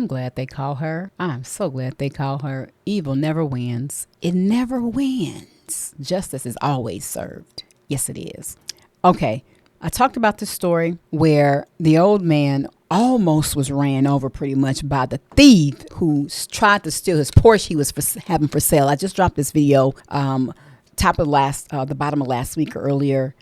I'm glad they call her. I'm so glad they call her. Evil never wins. It never wins. Justice is always served. Yes, it is. Okay, I talked about the story where the old man almost was ran over pretty much by the thief who tried to steal his Porsche he was having for sale. I just dropped this video the bottom of last week or earlier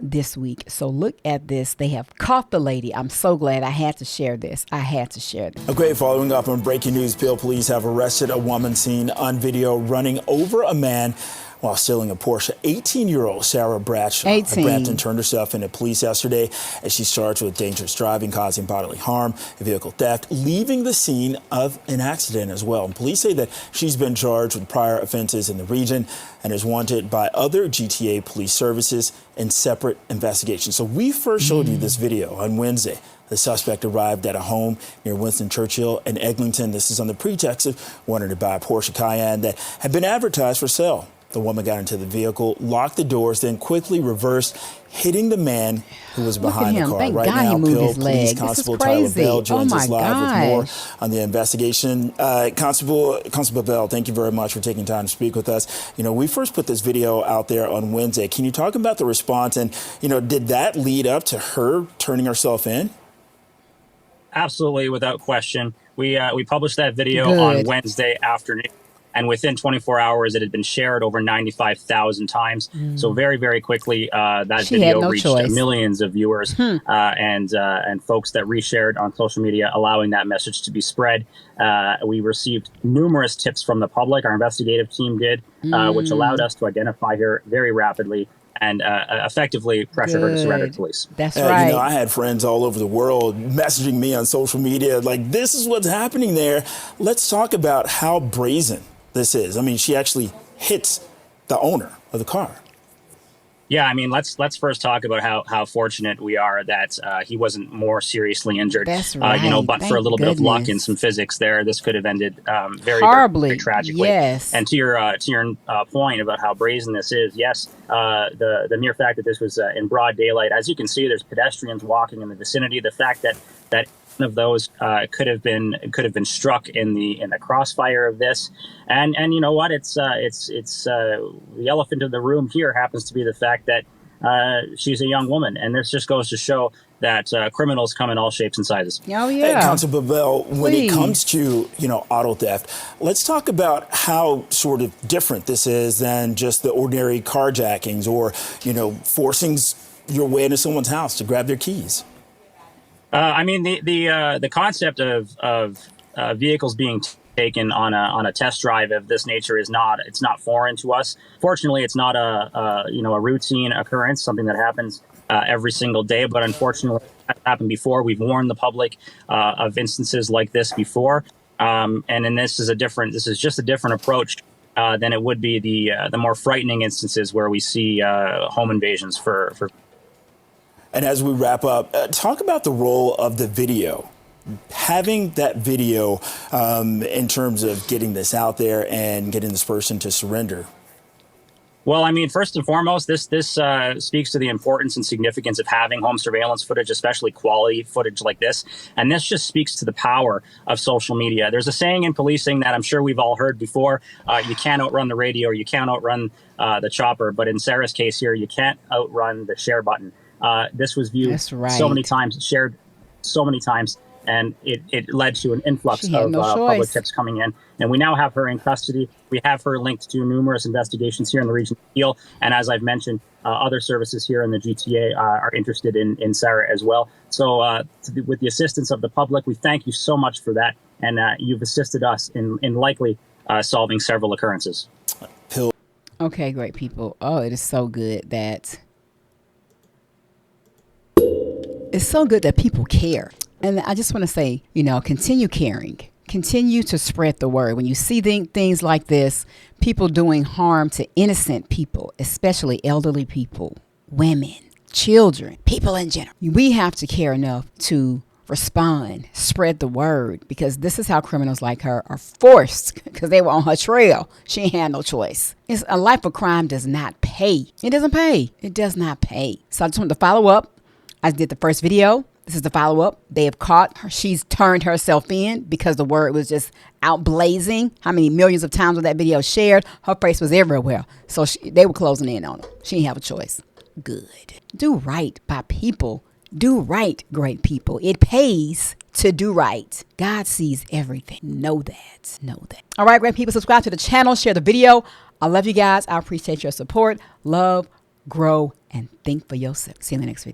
this week. So look at this. They have caught the lady. I'm so glad I had to share this. Okay, following up on breaking news, Peel police have arrested a woman seen on video running over a man while stealing a Porsche. 18-year-old Sarah Bradshaw of Brampton turned herself into police yesterday as she's charged with dangerous driving, causing bodily harm, vehicle theft, leaving the scene of an accident as well. And police say that she's been charged with prior offenses in the region and is wanted by other GTA police services in separate investigations. So we first showed you this video on Wednesday. The suspect arrived at a home near Winston Churchill in Eglinton. This is on the pretext of wanting to buy a Porsche Cayenne that had been advertised for sale. The woman got into the vehicle, locked the doors, then quickly reversed, hitting the man who was behind the car. Thank right God now, he moved Peel his Police leg. Constable Tyler Bell joins us live with more gosh. on the investigation. Constable Bell, thank you very much for taking time to speak with us. You know, we first put this video out there on Wednesday. Can you talk about the response and, you know, did that lead up to her turning herself in? Absolutely, without question. We published that video on Wednesday afternoon, and within 24 hours, it had been shared over 95,000 times. So very, very quickly, that video reached millions of viewers and folks that reshared on social media, allowing that message to be spread. We received numerous tips from the public. Our investigative team did, which allowed us to identify her very rapidly and effectively pressure her to surrender to police. That's right. You know, I had friends all over the world messaging me on social media like, this is what's happening there. Let's talk about how brazen this is. I mean, she actually hits the owner of the car. Yeah, I mean, let's first talk about how fortunate we are that he wasn't more seriously injured. That's right. You know, but for a little bit of luck and some physics there, this could have ended very horribly, very tragically. Yes. And to your point about how brazen this is, yes, the mere fact that this was in broad daylight, as you can see, there's pedestrians walking in the vicinity. The fact that one of those could have been struck in the crossfire of this, and you know what? It's the elephant in the room here happens to be the fact that she's a young woman, and this just goes to show that criminals come in all shapes and sizes. Oh yeah, Constable Bell, when it comes to auto theft, let's talk about how sort of different this is than just the ordinary carjackings or forcing your way into someone's house to grab their keys. I mean, the concept of vehicles being taken on a test drive of this nature is not foreign to us. Fortunately, it's not a routine occurrence, something that happens every single day. But unfortunately, that happened before. We've warned the public of instances like this before, and then this is just a different approach than it would be the more frightening instances where we see home invasions for. And as we wrap up, talk about the role of the video. Having that video in terms of getting this out there and getting this person to surrender. Well, I mean, first and foremost, this speaks to the importance and significance of having home surveillance footage, especially quality footage like this. And this just speaks to the power of social media. There's a saying in policing that I'm sure we've all heard before. You can't outrun the radio or you can't outrun the chopper. But in Sarah's case here, you can't outrun the share button. This was viewed so many times, shared so many times, and it led to an influx of public tips coming in. And we now have her in custody. We have her linked to numerous investigations here in the region of Peel. And as I've mentioned, other services here in the GTA are interested in Sarah as well. So with the assistance of the public, we thank you so much for that. And you've assisted us in likely solving several occurrences. Okay, great people. Oh, it is so good that... It's so good that people care. And I just want to say, continue caring. Continue to spread the word. When you see things like this, people doing harm to innocent people, especially elderly people, women, children, people in general, we have to care enough to respond, spread the word, because this is how criminals like her are forced, because they were on her trail. She ain't had no choice. A life of crime does not pay. It doesn't pay. It does not pay. So I just wanted to follow up. I did the first video This is the follow-up. They have caught her. She's turned herself in because the word was just out blazing. How many millions of times was that video shared? Her face was everywhere. So they were closing in on her. She didn't have a choice. Good. Do right by people. Do right, great people. It pays to do right. God sees everything. Know that. Know that. All right, great people. Subscribe to the channel. Share the video. I love you guys. I appreciate your support. Love, grow, and think for yourself. See you in the next video.